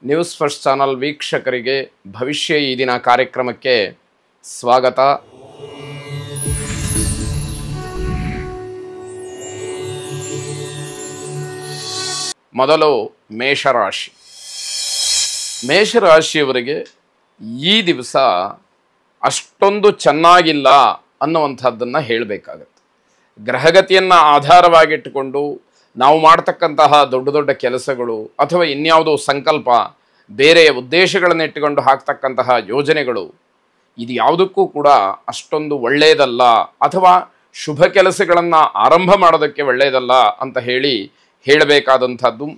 News first channel ವೀಕ್ಷಕರಿಗೆ ಭವಿಷ್ಯ ಈ ದಿನ ಕಾರ್ಯಕ್ರಮಕ್ಕೆ ಸ್ವಾಗತ. ಮೊದಲು ಮೇಷರಾಶಿ. ಮೇಷರಾಶಿಯವರಿಗೆ ಈ ದಿವಸ ಅಷ್ಟೊಂದು ಚೆನ್ನಾಗಿಲ್ಲ ಅನ್ನುವಂಥದ್ದನ್ನು ಹೇಳಬೇಕಾಗತ್ತೆ. ಗ್ರಹಗತಿಯನ್ನು ಆಧಾರವಾಗಿಟ್ಟುಕೊಂಡು ನಾವು ಮಾಡ್ತಕ್ಕಂತಹ ದೊಡ್ಡ ದೊಡ್ಡ ಕೆಲಸಗಳು ಅಥವಾ ಇನ್ಯಾವುದೋ ಸಂಕಲ್ಪ, ಬೇರೆಯ ಉದ್ದೇಶಗಳನ್ನು ಇಟ್ಟುಕೊಂಡು ಹಾಕ್ತಕ್ಕಂತಹ ಯೋಜನೆಗಳು, ಇದು ಯಾವುದಕ್ಕೂ ಕೂಡ ಅಷ್ಟೊಂದು ಒಳ್ಳೆಯದಲ್ಲ ಅಥವಾ ಶುಭ ಕೆಲಸಗಳನ್ನು ಆರಂಭ ಮಾಡೋದಕ್ಕೆ ಒಳ್ಳೆಯದಲ್ಲ ಅಂತ ಹೇಳಬೇಕಾದಂಥದ್ದು.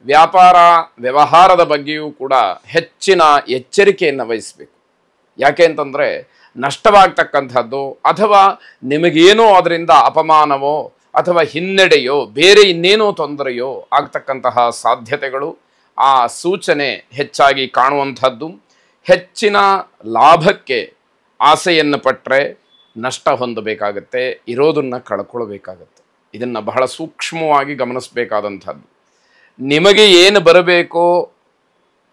ವ್ಯಾಪಾರ ವ್ಯವಹಾರದ ಬಗ್ಗೆಯೂ ಕೂಡ ಹೆಚ್ಚಿನ ಎಚ್ಚರಿಕೆಯನ್ನು ವಹಿಸಬೇಕು. ಯಾಕೆ ಅಂತಂದರೆ ನಷ್ಟವಾಗ್ತಕ್ಕಂಥದ್ದು ಅಥವಾ ನಿಮಗೇನೋ ಅದರಿಂದ ಅಪಮಾನವೋ ಅಥವಾ ಹಿನ್ನಡೆಯೋ ಬೇರೆ ಇನ್ನೇನೋ ತೊಂದರೆಯೋ ಆಗ್ತಕ್ಕಂತಹ ಸಾಧ್ಯತೆಗಳು, ಆ ಸೂಚನೆ ಹೆಚ್ಚಾಗಿ ಕಾಣುವಂಥದ್ದು. ಹೆಚ್ಚಿನ ಲಾಭಕ್ಕೆ ಆಸೆಯನ್ನು ಪಟ್ಟರೆ ನಷ್ಟ ಹೊಂದಬೇಕಾಗತ್ತೆ, ಇರೋದನ್ನು ಕಳ್ಕೊಳ್ಬೇಕಾಗತ್ತೆ. ಇದನ್ನು ಬಹಳ ಸೂಕ್ಷ್ಮವಾಗಿ ಗಮನಿಸಬೇಕಾದಂಥದ್ದು. ನಿಮಗೆ ಏನು ಬರಬೇಕೋ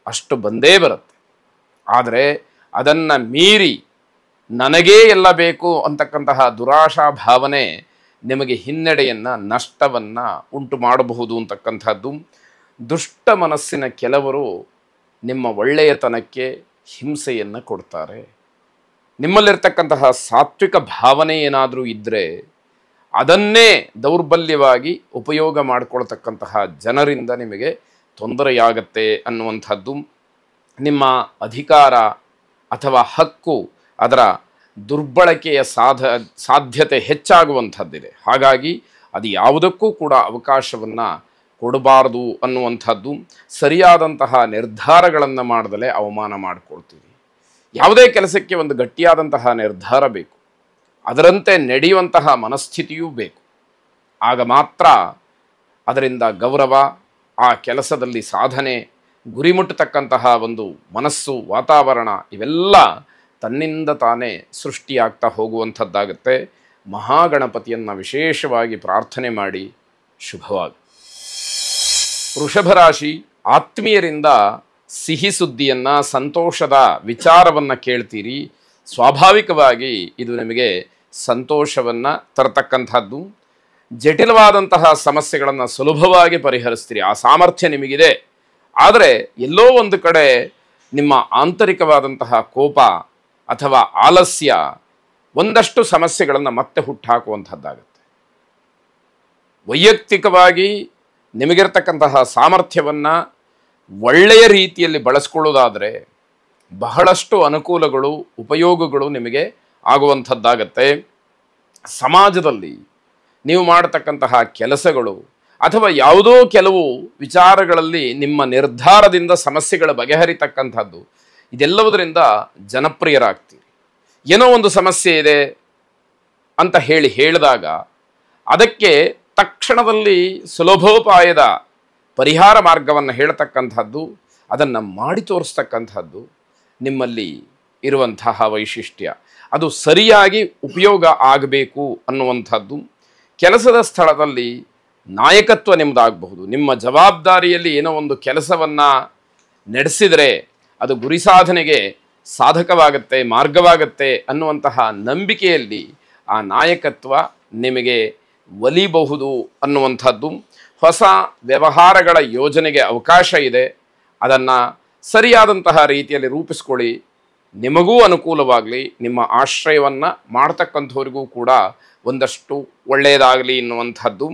ಅಷ್ಟು ಬಂದೇ ಬರುತ್ತೆ, ಆದರೆ ಅದನ್ನು ಮೀರಿ ನನಗೇ ಎಲ್ಲ ಬೇಕು ಅಂತಕ್ಕಂತಹ ದುರಾಶಾ ಭಾವನೆ ನಿಮಗೆ ಹಿನ್ನಡೆಯನ್ನು, ನಷ್ಟವನ್ನು ಉಂಟು ಮಾಡಬಹುದು ಅಂತಕ್ಕಂಥದ್ದು. ದುಷ್ಟ ಮನಸ್ಸಿನ ಕೆಲವರು ನಿಮ್ಮ ಒಳ್ಳೆಯತನಕ್ಕೆ ಹಿಂಸೆಯನ್ನು ಕೊಡ್ತಾರೆ. ನಿಮ್ಮಲ್ಲಿರ್ತಕ್ಕಂತಹ ಸಾತ್ವಿಕ ಭಾವನೆ ಏನಾದರೂ ಇದ್ದರೆ ಅದನ್ನೇ ದೌರ್ಬಲ್ಯವಾಗಿ ಉಪಯೋಗ ಮಾಡಿಕೊಳ್ತಕ್ಕಂತಹ ಜನರಿಂದ ನಿಮಗೆ ತೊಂದರೆಯಾಗತ್ತೆ ಅನ್ನುವಂಥದ್ದು. ನಿಮ್ಮ ಅಧಿಕಾರ ಅಥವಾ ಹಕ್ಕು ಅದರ ದುರ್ಬಳಕೆಯ ಸಾಧ್ಯತೆ ಹೆಚ್ಚಾಗುವಂಥದ್ದಿದೆ. ಹಾಗಾಗಿ ಅದು ಯಾವುದಕ್ಕೂ ಕೂಡ ಅವಕಾಶವನ್ನು ಕೊಡಬಾರ್ದು ಅನ್ನುವಂಥದ್ದು. ಸರಿಯಾದಂತಹ ನಿರ್ಧಾರಗಳನ್ನು ಮಾಡದಲೇ ಅವಮಾನ ಮಾಡಿಕೊಳ್ತೀವಿ. ಯಾವುದೇ ಕೆಲಸಕ್ಕೆ ಒಂದು ಗಟ್ಟಿಯಾದಂತಹ ನಿರ್ಧಾರ ಬೇಕು, ಅದರಂತೆ ನಡೆಯುವಂತಹ ಮನಸ್ಥಿತಿಯೂ ಬೇಕು. ಆಗ ಮಾತ್ರ ಅದರಿಂದ ಗೌರವ, ಆ ಕೆಲಸದಲ್ಲಿ ಸಾಧನೆ, ಗುರಿ ಮುಟ್ಟತಕ್ಕಂತಹ ಒಂದು ಮನಸ್ಸು, ವಾತಾವರಣ ಇವೆಲ್ಲ ತನ್ನಿಂದ ತಾನೇ ಸೃಷ್ಟಿಯಾಗ್ತಾ ಹೋಗುವಂಥದ್ದಾಗುತ್ತೆ. ಮಹಾಗಣಪತಿಯನ್ನು ವಿಶೇಷವಾಗಿ ಪ್ರಾರ್ಥನೆ ಮಾಡಿ ಶುಭವಾಗಿ. ವೃಷಭ ರಾಶಿ. ಆತ್ಮೀಯರಿಂದ ಸಿಹಿ ಸುದ್ದಿಯನ್ನು, ಸಂತೋಷದ ವಿಚಾರವನ್ನು ಕೇಳ್ತೀರಿ. ಸ್ವಾಭಾವಿಕವಾಗಿ ಇದು ನಿಮಗೆ ಸಂತೋಷವನ್ನು ತರತಕ್ಕಂಥದ್ದು. ಜಟಿಲವಾದಂತಹ ಸಮಸ್ಯೆಗಳನ್ನು ಸುಲಭವಾಗಿ ಪರಿಹರಿಸ್ತೀರಿ, ಆ ಸಾಮರ್ಥ್ಯ ನಿಮಗಿದೆ. ಆದರೆ ಎಲ್ಲೋ ಒಂದು ಕಡೆ ನಿಮ್ಮ ಆಂತರಿಕವಾದಂತಹ ಕೋಪ ಅಥವಾ ಆಲಸ್ಯ ಒಂದಷ್ಟು ಸಮಸ್ಯೆಗಳನ್ನು ಮತ್ತೆ ಹುಟ್ಟಾಕುವಂಥದ್ದಾಗುತ್ತೆ. ವೈಯಕ್ತಿಕವಾಗಿ ನಿಮಗಿರ್ತಕ್ಕಂತಹ ಸಾಮರ್ಥ್ಯವನ್ನು ಒಳ್ಳೆಯ ರೀತಿಯಲ್ಲಿ ಬಳಸ್ಕೊಳ್ಳೋದಾದರೆ ಬಹಳಷ್ಟು ಅನುಕೂಲಗಳು, ಉಪಯೋಗಗಳು ನಿಮಗೆ ಆಗುವಂಥದ್ದಾಗತ್ತೆ. ಸಮಾಜದಲ್ಲಿ ನೀವು ಮಾಡತಕ್ಕಂತಹ ಕೆಲಸಗಳು ಅಥವಾ ಯಾವುದೋ ಕೆಲವು ವಿಚಾರಗಳಲ್ಲಿ ನಿಮ್ಮ ನಿರ್ಧಾರದಿಂದ ಸಮಸ್ಯೆಗಳ ಬಗೆಹರಿತಕ್ಕಂಥದ್ದು, ಇದೆಲ್ಲವುದರಿಂದ ಜನಪ್ರಿಯರಾಗ್ತೀರಿ. ಏನೋ ಒಂದು ಸಮಸ್ಯೆ ಇದೆ ಅಂತ ಹೇಳಿದಾಗ ಅದಕ್ಕೆ ತಕ್ಷಣದಲ್ಲಿ ಸುಲಭೋಪಾಯದ ಪರಿಹಾರ ಮಾರ್ಗವನ್ನು ಹೇಳ್ತಕ್ಕಂಥದ್ದು, ಅದನ್ನು ಮಾಡಿ ತೋರಿಸ್ತಕ್ಕಂಥದ್ದು ನಿಮ್ಮಲ್ಲಿ ಇರುವಂತಹ ವೈಶಿಷ್ಟ್ಯ. ಅದು ಸರಿಯಾಗಿ ಉಪಯೋಗ ಆಗಬೇಕು ಅನ್ನುವಂಥದ್ದು. ಕೆಲಸದ ಸ್ಥಳದಲ್ಲಿ ನಾಯಕತ್ವ ನಿಮ್ಮದಾಗಬಹುದು. ನಿಮ್ಮ ಜವಾಬ್ದಾರಿಯಲ್ಲಿ ಏನೋ ಒಂದು ಕೆಲಸವನ್ನು ನಡೆಸಿದರೆ ಅದು ಗುರಿ ಸಾಧನೆಗೆ ಸಾಧಕವಾಗತ್ತೆ, ಮಾರ್ಗವಾಗತ್ತೆ ಅನ್ನುವಂತಹ ನಂಬಿಕೆಯಲ್ಲಿ ಆ ನಾಯಕತ್ವ ನಿಮಗೆ ಒಲಿಬಹುದು ಅನ್ನುವಂಥದ್ದು. ಹೊಸ ವ್ಯವಹಾರಗಳ ಯೋಜನೆಗೆ ಅವಕಾಶ ಇದೆ, ಅದನ್ನು ಸರಿಯಾದಂತಹ ರೀತಿಯಲ್ಲಿ ರೂಪಿಸ್ಕೊಳ್ಳಿ. ನಿಮಗೂ ಅನುಕೂಲವಾಗಲಿ, ನಿಮ್ಮ ಆಶ್ರಯವನ್ನು ಮಾಡ್ತಕ್ಕಂಥವ್ರಿಗೂ ಕೂಡ ಒಂದಷ್ಟು ಒಳ್ಳೆಯದಾಗಲಿ ಎನ್ನುವಂಥದ್ದು.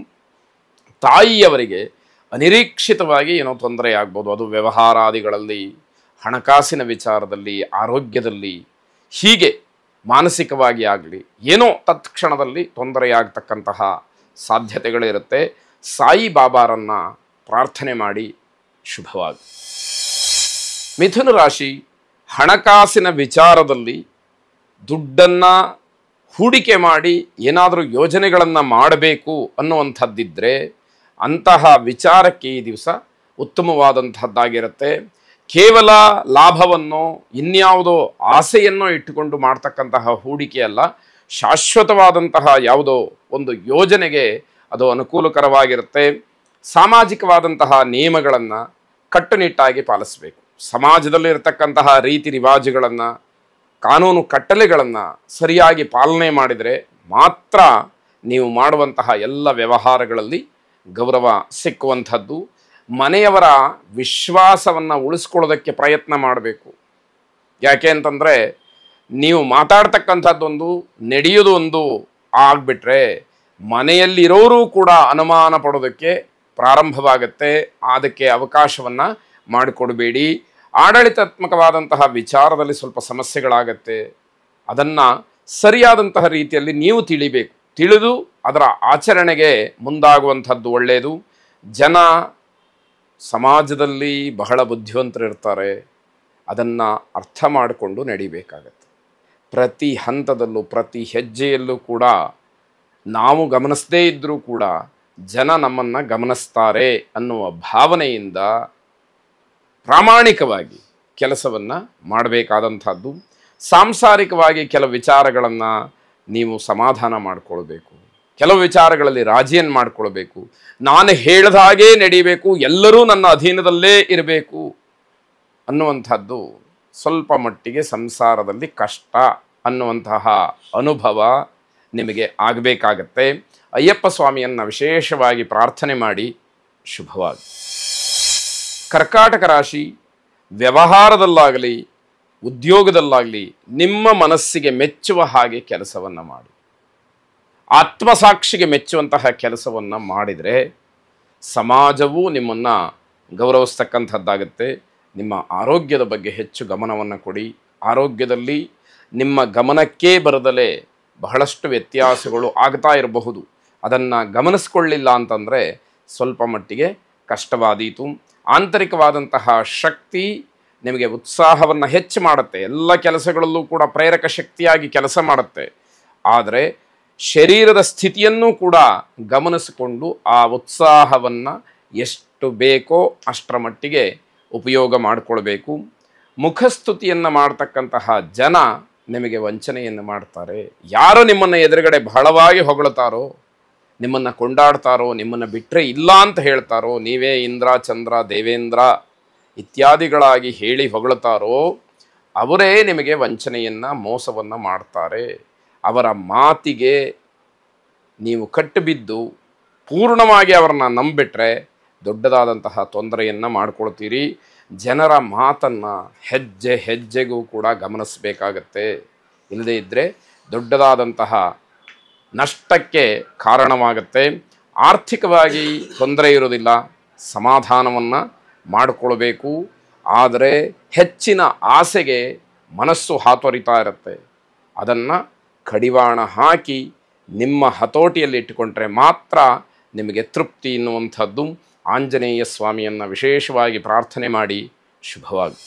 ತಾಯಿಯವರಿಗೆ ಅನಿರೀಕ್ಷಿತವಾಗಿ ಏನೋ ತೊಂದರೆ ಆಗ್ಬೋದು. ಅದು ವ್ಯವಹಾರಾದಿಗಳಲ್ಲಿ, ಹಣಕಾಸಿನ ವಿಚಾರದಲ್ಲಿ, ಆರೋಗ್ಯದಲ್ಲಿ, ಹೀಗೆ ಮಾನಸಿಕವಾಗಿ ಆಗಲಿ ಏನೋ ತತ್ಕ್ಷಣದಲ್ಲಿ ತೊಂದರೆಯಾಗತಕ್ಕಂತಹ ಸಾಧ್ಯತೆಗಳಿರುತ್ತೆ. ಸಾಯಿ ಬಾಬಾರನ್ನು ಪ್ರಾರ್ಥನೆ ಮಾಡಿ ಶುಭವಾಗಿ. ಮಿಥುನ ರಾಶಿ. ಹಣಕಾಸಿನ ವಿಚಾರದಲ್ಲಿ ದುಡ್ಡನ್ನು ಹೂಡಿಕೆ ಮಾಡಿ ಏನಾದರೂ ಯೋಜನೆಗಳನ್ನು ಮಾಡಬೇಕು ಅನ್ನುವಂಥದ್ದಿದ್ದರೆ ಅಂತಹ ವಿಚಾರಕ್ಕೆ ಈ ದಿವಸ ಉತ್ತಮವಾದಂಥದ್ದಾಗಿರುತ್ತೆ. ಕೇವಲ ಲಾಭವನ್ನು, ಇನ್ಯಾವುದೋ ಆಸೆಯನ್ನು ಇಟ್ಟುಕೊಂಡು ಮಾಡ್ತಕ್ಕಂತಹ ಹೂಡಿಕೆಯಲ್ಲ, ಶಾಶ್ವತವಾದಂತಹ ಯಾವುದೋ ಒಂದು ಯೋಜನೆಗೆ ಅದು ಅನುಕೂಲಕರವಾಗಿರುತ್ತೆ. ಸಾಮಾಜಿಕವಾದಂತಹ ನಿಯಮಗಳನ್ನು ಕಟ್ಟುನಿಟ್ಟಾಗಿ ಪಾಲಿಸಬೇಕು. ಸಮಾಜದಲ್ಲಿರ್ತಕ್ಕಂತಹ ರೀತಿ ರಿವಾಜುಗಳನ್ನು, ಕಾನೂನು ಕಟ್ಟಳೆಗಳನ್ನು ಸರಿಯಾಗಿ ಪಾಲನೆ ಮಾಡಿದರೆ ಮಾತ್ರ ನೀವು ಮಾಡುವಂತಹ ಎಲ್ಲ ವ್ಯವಹಾರಗಳಲ್ಲಿ ಗೌರವ ಸಿಕ್ಕುವಂಥದ್ದು. ಮನೆಯವರ ವಿಶ್ವಾಸವನ್ನು ಉಳಿಸ್ಕೊಳ್ಳೋದಕ್ಕೆ ಪ್ರಯತ್ನ ಮಾಡಬೇಕು. ಯಾಕೆ ಅಂತಂದರೆ ನೀವು ಮಾತಾಡ್ತಕ್ಕಂಥದ್ದೊಂದು ನಡೆಯೋದು ಒಂದು ಆಗಿಬಿಟ್ರೆ ಮನೆಯಲ್ಲಿರೋರು ಕೂಡ ಅನುಮಾನ ಪಡೋದಕ್ಕೆ ಪ್ರಾರಂಭವಾಗುತ್ತೆ. ಅದಕ್ಕೆ ಅವಕಾಶವನ್ನು ಮಾಡಿಕೊಡಬೇಡಿ. ಆಡಳಿತಾತ್ಮಕವಾದಂತಹ ವಿಚಾರದಲ್ಲಿ ಸ್ವಲ್ಪ ಸಮಸ್ಯೆಗಳಾಗತ್ತೆ. ಅದನ್ನು ಸರಿಯಾದಂತಹ ರೀತಿಯಲ್ಲಿ ನೀವು ತಿಳಿಬೇಕು. ತಿಳಿದು ಅದರ ಆಚರಣೆಗೆ ಮುಂದಾಗುವಂಥದ್ದು ಒಳ್ಳೆಯದು. ಜನ ಸಮಾಜದಲ್ಲಿ ಬಹಳ ಬುದ್ಧಿವಂತರಿರ್ತಾರೆ. ಅದನ್ನು ಅರ್ಥ ಮಾಡಿಕೊಂಡು ನಡಿಬೇಕಾಗತ್ತೆ. ಪ್ರತಿ ಹಂತದಲ್ಲೂ ಪ್ರತಿ ಹೆಜ್ಜೆಯಲ್ಲೂ ಕೂಡ ನಾವು ಗಮನಿಸದೇ ಇದ್ದರೂ ಕೂಡ ಜನ ನಮ್ಮನ್ನು ಗಮನಿಸ್ತಾರೆ ಅನ್ನುವ ಭಾವನೆಯಿಂದ ಪ್ರಾಮಾಣಿಕವಾಗಿ ಕೆಲಸವನ್ನು ಮಾಡಬೇಕಾದಂಥದ್ದು. ಸಾಂಸಾರಿಕವಾಗಿ ಕೆಲವು ವಿಚಾರಗಳನ್ನು ನೀವು ಸಮಾಧಾನ ಮಾಡಿಕೊಳ್ಬೇಕು. ಕೆಲವು ವಿಚಾರಗಳಲ್ಲಿ ರಾಜಿಯನ್ನು ಮಾಡಿಕೊಳ್ಬೇಕು. ನಾನು ಹೇಳಿದ ಹಾಗೇ ನಡೀಬೇಕು, ಎಲ್ಲರೂ ನನ್ನ ಅಧೀನದಲ್ಲೇ ಇರಬೇಕು ಅನ್ನುವಂಥದ್ದು ಸ್ವಲ್ಪ ಮಟ್ಟಿಗೆ ಸಂಸಾರದಲ್ಲಿ ಕಷ್ಟ ಅನ್ನುವಂತಹ ಅನುಭವ ನಿಮಗೆ ಆಗಬೇಕಾಗತ್ತೆ. ಅಯ್ಯಪ್ಪ ಸ್ವಾಮಿಯನ್ನು ವಿಶೇಷವಾಗಿ ಪ್ರಾರ್ಥನೆ ಮಾಡಿ. ಶುಭವಾಗಿ. ಕರ್ಕಾಟಕ ರಾಶಿ, ವ್ಯವಹಾರದಲ್ಲಾಗಲಿ ಉದ್ಯೋಗದಲ್ಲಾಗಲಿ ನಿಮ್ಮ ಮನಸ್ಸಿಗೆ ಮೆಚ್ಚುವ ಹಾಗೆ ಕೆಲಸವನ್ನು ಮಾಡಿ. ಆತ್ಮಸಾಕ್ಷಿಗೆ ಮೆಚ್ಚುವಂತಹ ಕೆಲಸವನ್ನು ಮಾಡಿದರೆ ಸಮಾಜವು ನಿಮ್ಮನ್ನು ಗೌರವಿಸ್ತಕ್ಕಂಥದ್ದಾಗುತ್ತೆ. ನಿಮ್ಮ ಆರೋಗ್ಯದ ಬಗ್ಗೆ ಹೆಚ್ಚು ಗಮನವನ್ನು ಕೊಡಿ. ಆರೋಗ್ಯದಲ್ಲಿ ನಿಮ್ಮ ಗಮನಕ್ಕೇ ಬರದಲೇ ಬಹಳಷ್ಟು ವ್ಯತ್ಯಾಸಗಳು ಆಗ್ತಾ ಇರಬಹುದು. ಅದನ್ನು ಗಮನಿಸ್ಕೊಳ್ಳಿಲ್ಲ ಅಂತಂದರೆ ಸ್ವಲ್ಪ ಮಟ್ಟಿಗೆ ಕಷ್ಟವಾದೀತು. ಆಂತರಿಕವಾದಂತಹ ಶಕ್ತಿ ನಿಮಗೆ ಉತ್ಸಾಹವನ್ನು ಹೆಚ್ಚು ಮಾಡುತ್ತೆ. ಎಲ್ಲ ಕೆಲಸಗಳಲ್ಲೂ ಕೂಡ ಪ್ರೇರಕ ಶಕ್ತಿಯಾಗಿ ಕೆಲಸ ಮಾಡುತ್ತೆ. ಆದರೆ ಶರೀರದ ಸ್ಥಿತಿಯನ್ನು ಕೂಡ ಗಮನಿಸಿಕೊಂಡು ಆ ಉತ್ಸಾಹವನ್ನು ಎಷ್ಟು ಬೇಕೋ ಅಷ್ಟರ ಮಟ್ಟಿಗೆ ಉಪಯೋಗ ಮಾಡಿಕೊಳ್ಬೇಕು. ಮುಖಸ್ತುತಿಯನ್ನು ಮಾಡ್ತಕ್ಕಂತಹ ಜನ ನಿಮಗೆ ವಂಚನೆಯನ್ನು ಮಾಡ್ತಾರೆ. ಯಾರು ನಿಮ್ಮನ್ನು ಎದುರುಗಡೆ ಬಹಳವಾಗಿ ಹೊಗಳುತ್ತಾರೋ, ನಿಮ್ಮನ್ನು ಕೊಂಡಾಡ್ತಾರೋ, ನಿಮ್ಮನ್ನು ಬಿಟ್ಟರೆ ಇಲ್ಲ ಅಂತ ಹೇಳ್ತಾರೋ, ನೀವೇ ಇಂದ್ರ ಚಂದ್ರ ದೇವೇಂದ್ರ ಇತ್ಯಾದಿಗಳಾಗಿ ಹೇಳಿ ಹೊಗಳುತ್ತಾರೋ ಅವರೇ ನಿಮಗೆ ವಂಚನೆಯನ್ನು ಮೋಸವನ್ನು ಮಾಡ್ತಾರೆ. ಅವರ ಮಾತಿಗೆ ನೀವು ಕಟ್ಟಿಬಿದ್ದು ಪೂರ್ಣವಾಗಿ ಅವರನ್ನು ನಂಬಿಟ್ರೆ ದೊಡ್ಡದಾದಂತಹ ತೊಂದರೆಯನ್ನು ಮಾಡಿಕೊಳ್ತೀರಿ. ಜನರ ಮಾತನ್ನು ಹೆಜ್ಜೆ ಹೆಜ್ಜೆಗೂ ಕೂಡ ಗಮನಿಸಬೇಕಾಗತ್ತೆ. ಇಲ್ಲದೇ ಇದ್ದರೆ ದೊಡ್ಡದಾದಂತಹ ನಷ್ಟಕ್ಕೆ ಕಾರಣವಾಗುತ್ತೆ. ಆರ್ಥಿಕವಾಗಿ ತೊಂದರೆ ಇರೋದಿಲ್ಲ, ಸಮಾಧಾನವನ್ನು ಮಾಡಿಕೊಳ್ಬೇಕು. ಆದರೆ ಹೆಚ್ಚಿನ ಆಸೆಗೆ ಮನಸ್ಸು ಹಾತೊರಿತಾ ಇರುತ್ತೆ. ಅದನ್ನು ಕಡಿವಾಣ ಹಾಕಿ ನಿಮ್ಮ ಹತೋಟಿಯಲ್ಲಿ ಇಟ್ಟುಕೊಂಡ್ರೆ ಮಾತ್ರ ನಿಮಗೆ ತೃಪ್ತಿ ಎನ್ನುವಂಥದ್ದು. ಆಂಜನೇಯ ಸ್ವಾಮಿಯನ್ನು ವಿಶೇಷವಾಗಿ ಪ್ರಾರ್ಥನೆ ಮಾಡಿ. ಶುಭವಾಗಿ.